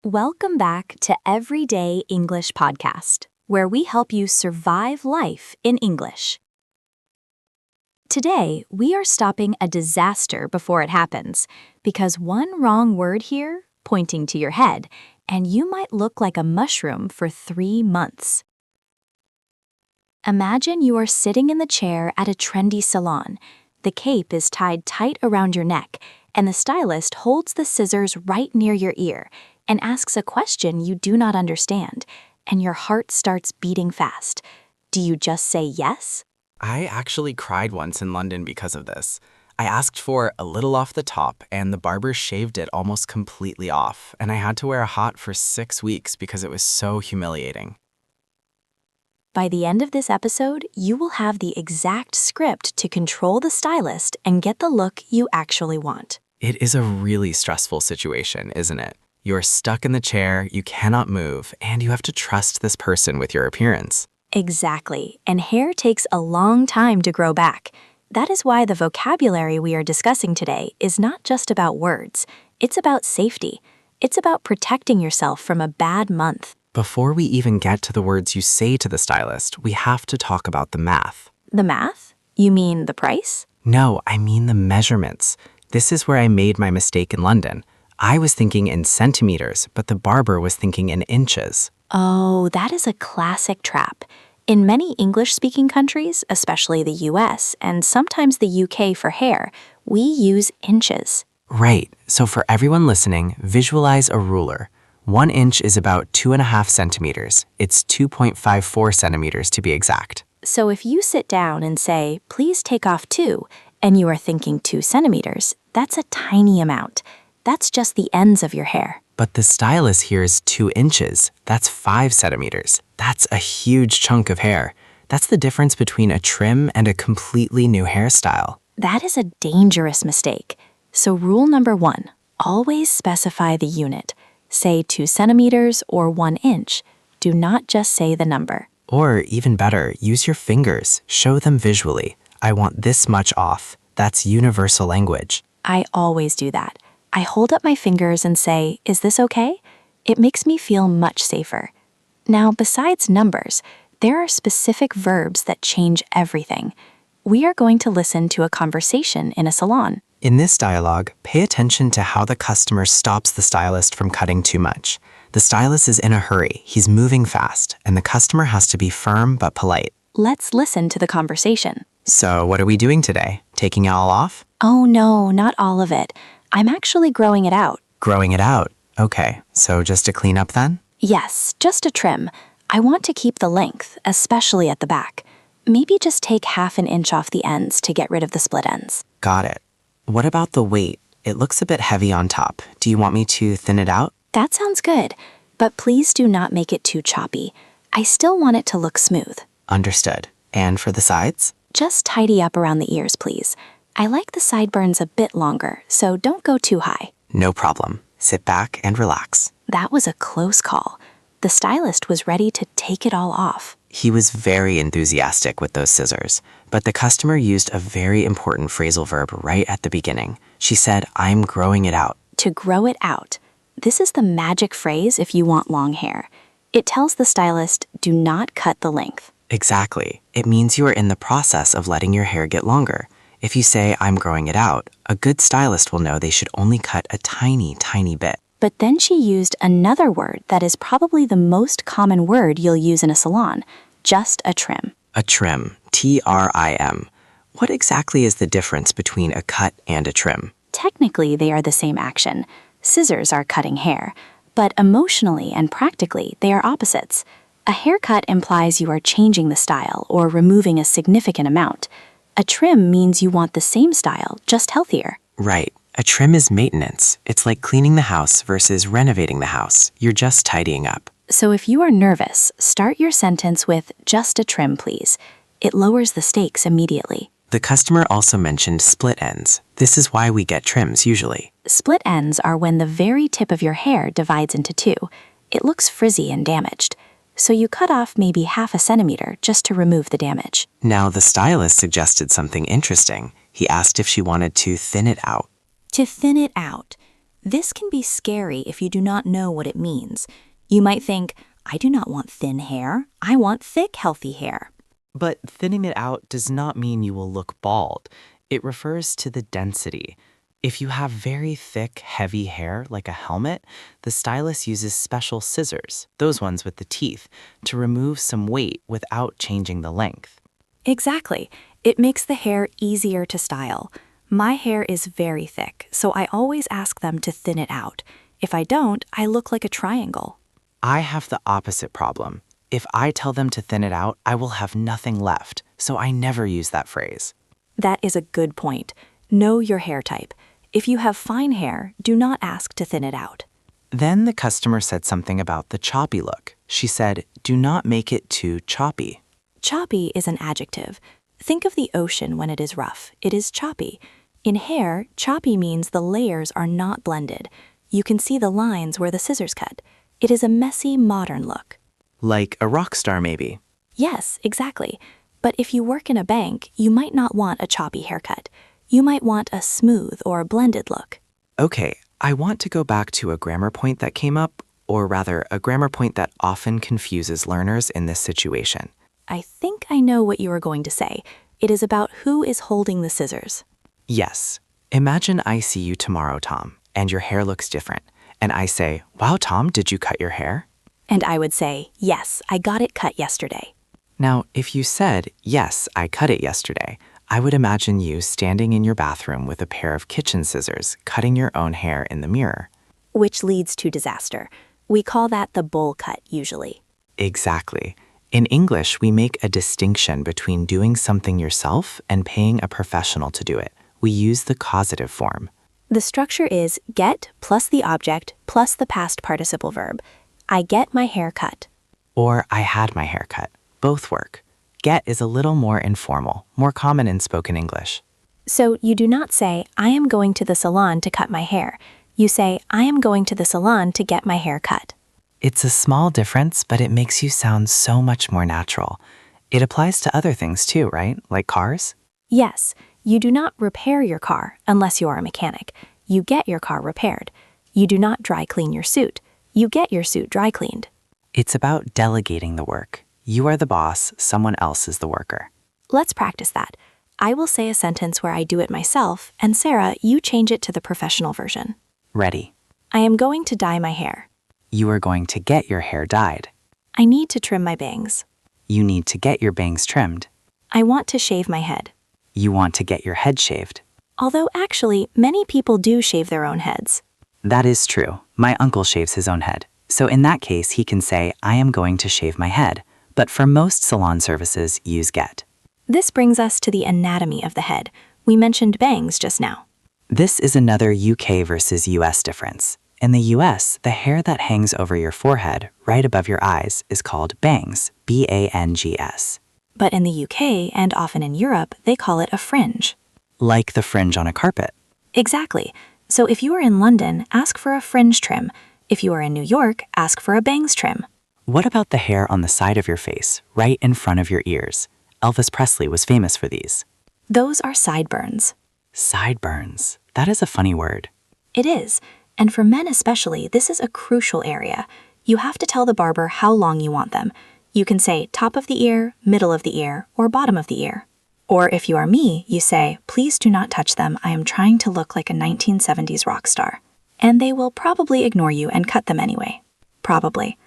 Welcome back to Everyday English Podcast, where we help you survive life in English. Today, we are stopping a disaster before it happens, because one wrong word here, pointing to your head, and you might look like a mushroom for 3 months. Imagine you are sitting in the chair at a trendy salon. The cape is tied tight around your neck, and the stylist holds the scissors right near your ear and asks a question you do not understand, and your heart starts beating fast. Do you just say yes? I actually cried once in London because of this. I asked for a little off the top, and the barber shaved it almost completely off, and I had to wear a hat for 6 weeks because it was so humiliating. By the end of this episode, you will have the exact script to control the stylist and get the look you actually want. It is a really stressful situation, isn't it? You're stuck in the chair, you cannot move, and you have to trust this person with your appearance. Exactly, and hair takes a long time to grow back. That is why the vocabulary we are discussing today is not just about words. It's about safety. It's about protecting yourself from a bad month. Before we even get to the words you say to the stylist, we have to talk about the math. The math? You mean the price? No, I mean the measurements. This is where I made my mistake in London. I was thinking in centimeters, but the barber was thinking in inches. Oh, that is a classic trap. In many English-speaking countries, especially the US and sometimes the UK for hair, we use inches. Right, so for everyone listening, visualize a ruler. 1 inch is about 2.5 centimeters. It's 2.54 centimeters to be exact. So if you sit down and say, please take off 2, and you are thinking 2 centimeters, that's a tiny amount. That's just the ends of your hair. But the stylist hears 2 inches. That's 5 centimeters. That's a huge chunk of hair. That's the difference between a trim and a completely new hairstyle. That is a dangerous mistake. So rule number 1, always specify the unit. Say 2 centimeters or 1 inch. Do not just say the number. Or even better, use your fingers. Show them visually. I want this much off. That's universal language. I always do that. I hold up my fingers and say, is this okay? It makes me feel much safer. Now, besides numbers, there are specific verbs that change everything. We are going to listen to a conversation in a salon. In this dialogue, pay attention to how the customer stops the stylist from cutting too much. The stylist is in a hurry, he's moving fast, and the customer has to be firm but polite. Let's listen to the conversation. So what are we doing today? Taking it all off? Oh no, not all of it. I'm actually growing it out. Growing it out? Okay, so just a cleanup then? Yes, just a trim. I want to keep the length, especially at the back. Maybe just take 1/2 inch off the ends to get rid of the split ends. Got it. What about the weight? It looks a bit heavy on top. Do you want me to thin it out? That sounds good, but please do not make it too choppy. I still want it to look smooth. Understood. And for the sides? Just tidy up around the ears, please. I like the sideburns a bit longer, so don't go too high. No problem. Sit back and relax. That was a close call. The stylist was ready to take it all off. He was very enthusiastic with those scissors, but the customer used a very important phrasal verb right at the beginning. She said, I'm growing it out. To grow it out. This is the magic phrase if you want long hair. It tells the stylist, do not cut the length. Exactly. It means you are in the process of letting your hair get longer. If you say, I'm growing it out, a good stylist will know they should only cut a tiny, tiny bit. But then she used another word that is probably the most common word you'll use in a salon, just a trim. A trim, T-R-I-M. What exactly is the difference between a cut and a trim? Technically, they are the same action. Scissors are cutting hair, but emotionally and practically, they are opposites. A haircut implies you are changing the style or removing a significant amount. A trim means you want the same style, just healthier. Right. A trim is maintenance. It's like cleaning the house versus renovating the house. You're just tidying up. So if you are nervous, start your sentence with, just a trim, please. It lowers the stakes immediately. The customer also mentioned split ends. This is why we get trims usually. Split ends are when the very tip of your hair divides into 2. It looks frizzy and damaged. So you cut off maybe 1/2 centimeter just to remove the damage. Now the stylist suggested something interesting. He asked if she wanted to thin it out. To thin it out. This can be scary if you do not know what it means. You might think, I do not want thin hair, I want thick, healthy hair. But thinning it out does not mean you will look bald. It refers to the density. If you have very thick, heavy hair, like a helmet, the stylist uses special scissors, those ones with the teeth, to remove some weight without changing the length. Exactly. It makes the hair easier to style. My hair is very thick, so I always ask them to thin it out. If I don't, I look like a triangle. I have the opposite problem. If I tell them to thin it out, I will have nothing left, so I never use that phrase. That is a good point. Know your hair type. If you have fine hair, do not ask to thin it out. Then the customer said something about the choppy look. She said, do not make it too choppy. Choppy is an adjective. Think of the ocean when it is rough. It is choppy. In hair, choppy means the layers are not blended. You can see the lines where the scissors cut. It is a messy, modern look. Like a rock star, maybe. Yes, exactly. But if you work in a bank, you might not want a choppy haircut. You might want a smooth or blended look. Okay, I want to go back to a grammar point that came up, or rather, a grammar point that often confuses learners in this situation. I think I know what you are going to say. It is about who is holding the scissors. Yes. Imagine I see you tomorrow, Tom, and your hair looks different. And I say, wow, Tom, did you cut your hair? And I would say, yes, I got it cut yesterday. Now, if you said, yes, I cut it yesterday, I would imagine you standing in your bathroom with a pair of kitchen scissors, cutting your own hair in the mirror. Which leads to disaster. We call that the bowl cut, usually. Exactly. In English, we make a distinction between doing something yourself and paying a professional to do it. We use the causative form. The structure is get plus the object plus the past participle verb. I get my hair cut. Or I had my hair cut. Both work. Get is a little more informal, more common in spoken English. So you do not say, I am going to the salon to cut my hair. You say, I am going to the salon to get my hair cut. It's a small difference, but it makes you sound so much more natural. It applies to other things too, right? Like cars? Yes, you do not repair your car unless you are a mechanic. You get your car repaired. You do not dry clean your suit. You get your suit dry cleaned. It's about delegating the work. You are the boss, someone else is the worker. Let's practice that. I will say a sentence where I do it myself, and Sarah, you change it to the professional version. Ready. I am going to dye my hair. You are going to get your hair dyed. I need to trim my bangs. You need to get your bangs trimmed. I want to shave my head. You want to get your head shaved. Although actually, many people do shave their own heads. That is true. My uncle shaves his own head. So in that case, he can say, I am going to shave my head. But for most salon services, use get. This brings us to the anatomy of the head. We mentioned bangs just now. This is another UK versus US difference. In the US, the hair that hangs over your forehead, right above your eyes, is called bangs, B-A-N-G-S. But in the UK, and often in Europe, they call it a fringe. Like the fringe on a carpet. Exactly. So if you are in London, ask for a fringe trim. If you are in New York, ask for a bangs trim. What about the hair on the side of your face, right in front of your ears? Elvis Presley was famous for these. Those are sideburns. Sideburns. That is a funny word. It is. And for men especially, this is a crucial area. You have to tell the barber how long you want them. You can say top of the ear, middle of the ear, or bottom of the ear. Or if you are me, you say, please do not touch them. I am trying to look like a 1970s rock star. And they will probably ignore you and cut them anyway. Probably.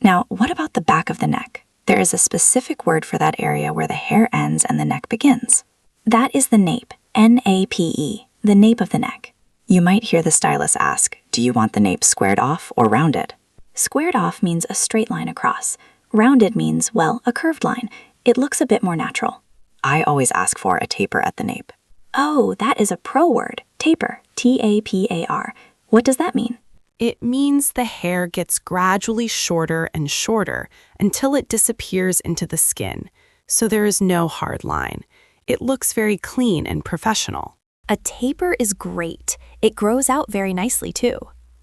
Now, what about the back of the neck? There is a specific word for that area where the hair ends and the neck begins. That is the nape, N-A-P-E, the nape of the neck. You might hear the stylist ask, do you want the nape squared off or rounded? Squared off means a straight line across. Rounded means, well, a curved line. It looks a bit more natural. I always ask for a taper at the nape. Oh, that is a pro word, taper, T-A-P-A-R. What does that mean? It means the hair gets gradually shorter and shorter until it disappears into the skin, so there is no hard line. It looks very clean and professional. A taper is great. It grows out very nicely too.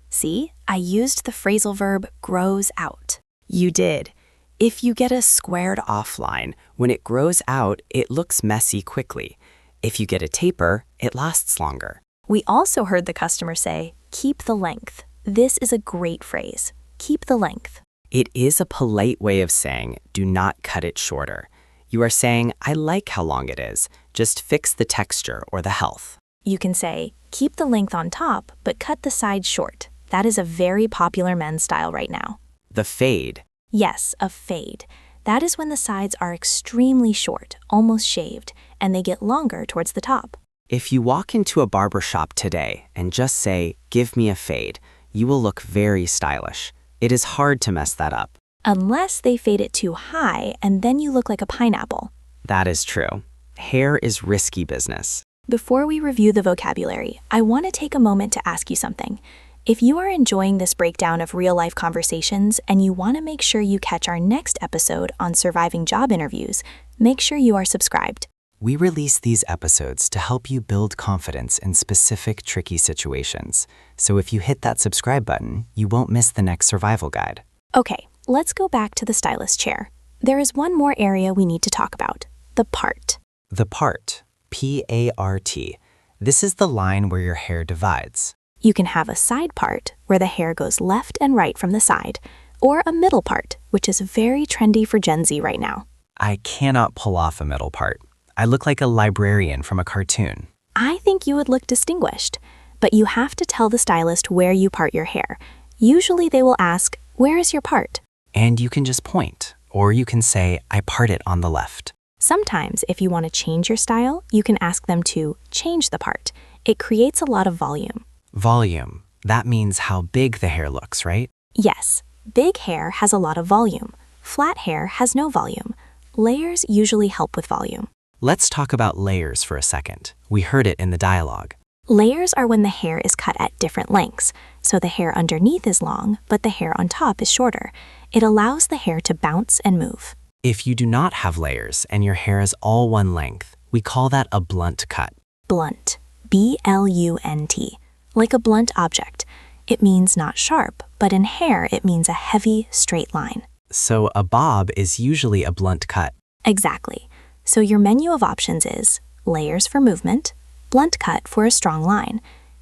See, I used the phrasal verb grows out. You did. If you get a squared off line, when it grows out, it looks messy quickly. If you get a taper, it lasts longer. We also heard the customer say, keep the length. This is a great phrase. Keep the length. It is a polite way of saying, do not cut it shorter. You are saying, I like how long it is. Just fix the texture or the health. You can say, keep the length on top, but cut the sides short. That is a very popular men's style right now. The fade. Yes, a fade. That is when the sides are extremely short, almost shaved, and they get longer towards the top. If you walk into a barber shop today and just say, give me a fade, you will look very stylish. It is hard to mess that up. Unless they fade it too high, and then you look like a pineapple. That is true. Hair is risky business. Before we review the vocabulary, I want to take a moment to ask you something. If you are enjoying this breakdown of real-life conversations and you want to make sure you catch our next episode on surviving job interviews, make sure you are subscribed. We release these episodes to help you build confidence in specific tricky situations. So if you hit that subscribe button, you won't miss the next survival guide. Okay, let's go back to the stylist chair. There is one more area we need to talk about, the part. The part, P-A-R-T. This is the line where your hair divides. You can have a side part, where the hair goes left and right from the side, or a middle part, which is very trendy for Gen Z right now. I cannot pull off a middle part. I look like a librarian from a cartoon. I think you would look distinguished, but you have to tell the stylist where you part your hair. Usually they will ask, where is your part? And you can just point, or you can say, I part it on the left. Sometimes, if you want to change your style, you can ask them to change the part. It creates a lot of volume. Volume. That means how big the hair looks, right? Yes, big hair has a lot of volume. Flat hair has no volume. Layers usually help with volume. Let's talk about layers for a second. We heard it in the dialogue. Layers are when the hair is cut at different lengths, so the hair underneath is long, but the hair on top is shorter. It allows the hair to bounce and move. If you do not have layers and your hair is all one length, we call that a blunt cut. Blunt, B-L-U-N-T, like a blunt object. It means not sharp, but in hair it means a heavy, straight line. So a bob is usually a blunt cut. Exactly. So your menu of options is layers for movement, blunt cut for a strong line,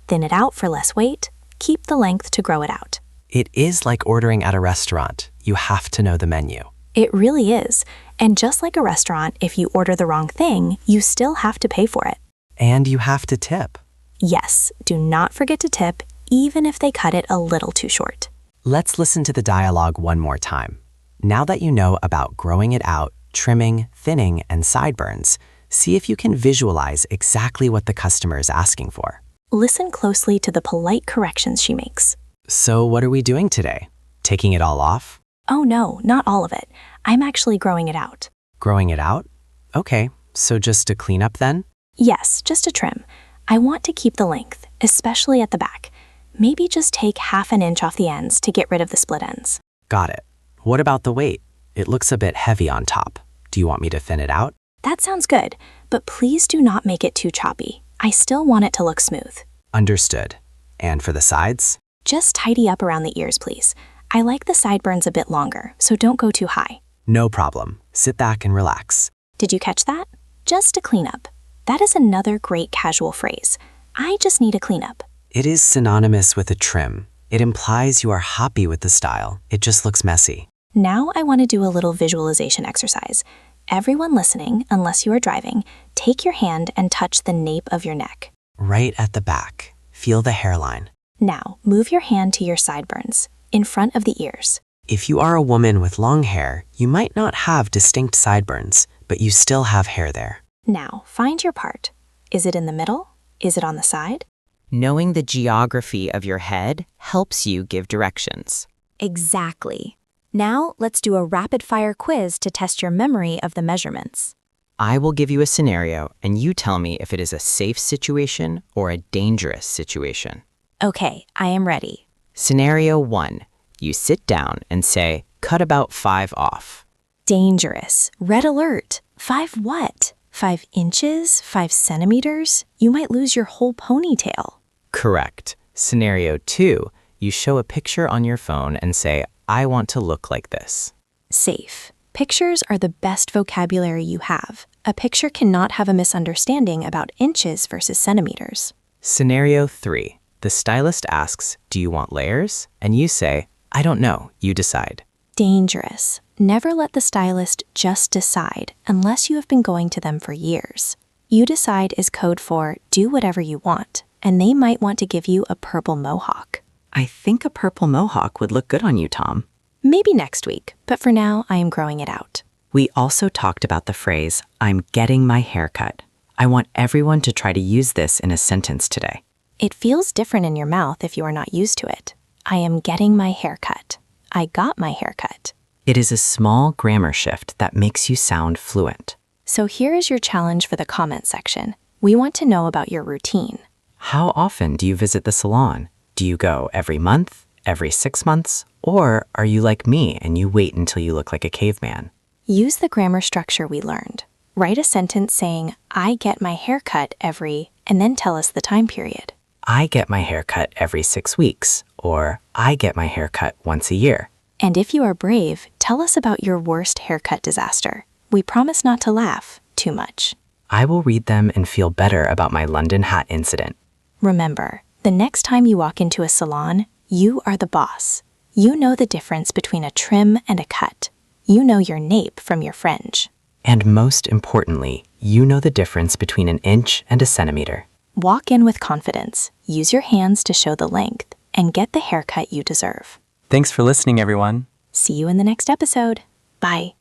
thin it out for less weight, keep the length to grow it out. It is like ordering at a restaurant. You have to know the menu. It really is. And just like a restaurant, if you order the wrong thing, you still have to pay for it. And you have to tip. Yes, do not forget to tip, even if they cut it a little too short. Let's listen to the dialogue one more time. Now that you know about growing it out, trimming, thinning, and sideburns, see if you can visualize exactly what the customer is asking for. Listen closely to the polite corrections she makes. So what are we doing today? Taking it all off? Oh no, not all of it. I'm actually growing it out. Growing it out? Okay, so just a cleanup then? Yes, just a trim. I want to keep the length, especially at the back. Maybe just take ½ an inch off the ends to get rid of the split ends. Got it. What about the weight? It looks a bit heavy on top. Do you want me to thin it out? That sounds good, but please do not make it too choppy. I still want it to look smooth. Understood. And for the sides? Just tidy up around the ears, please. I like the sideburns a bit longer, so don't go too high. No problem. Sit back and relax. Did you catch that? Just a cleanup. That is another great casual phrase. I just need a cleanup. It is synonymous with a trim. It implies you are happy with the style. It just looks messy. Now I want to do a little visualization exercise. Everyone listening, unless you are driving, take your hand and touch the nape of your neck. Right at the back. Feel the hairline. Now, move your hand to your sideburns, in front of the ears. If you are a woman with long hair, you might not have distinct sideburns, but you still have hair there. Now, find your part. Is it in the middle? Is it on the side? Knowing the geography of your head helps you give directions. Exactly. Now, let's do a rapid-fire quiz to test your memory of the measurements. I will give you a scenario, and you tell me if it is a safe situation or a dangerous situation. Okay, I am ready. Scenario 1. You sit down and say, cut about 5 off. Dangerous. Red alert. 5 what? 5 inches? 5 centimeters? You might lose your whole ponytail. Correct. Scenario 2. You show a picture on your phone and say, I want to look like this. Safe. Pictures are the best vocabulary you have. A picture cannot have a misunderstanding about inches versus centimeters. Scenario 3. The stylist asks, "Do you want layers?" And you say, "I don't know, you decide." Dangerous. Never let the stylist just decide unless you have been going to them for years. You decide is code for do whatever you want, and they might want to give you a purple mohawk. I think a purple mohawk would look good on you, Tom. Maybe next week, but for now, I am growing it out. We also talked about the phrase, "I'm getting my hair cut." I want everyone to try to use this in a sentence today. It feels different in your mouth if you are not used to it. I am getting my hair cut. I got my hair cut. It is a small grammar shift that makes you sound fluent. So here is your challenge for the comment section. We want to know about your routine. How often do you visit the salon? Do you go every month, every 6 months, or are you like me and you wait until you look like a caveman? Use the grammar structure we learned. Write a sentence saying, I get my hair cut every, and then tell us the time period. I get my hair cut every 6 weeks, or I get my hair cut once a year. And if you are brave, tell us about your worst haircut disaster. We promise not to laugh too much. I will read them and feel better about my London hat incident. Remember, the next time you walk into a salon, you are the boss. You know the difference between a trim and a cut. You know your nape from your fringe. And most importantly, you know the difference between an inch and a centimeter. Walk in with confidence, use your hands to show the length, and get the haircut you deserve. Thanks for listening, everyone. See you in the next episode. Bye.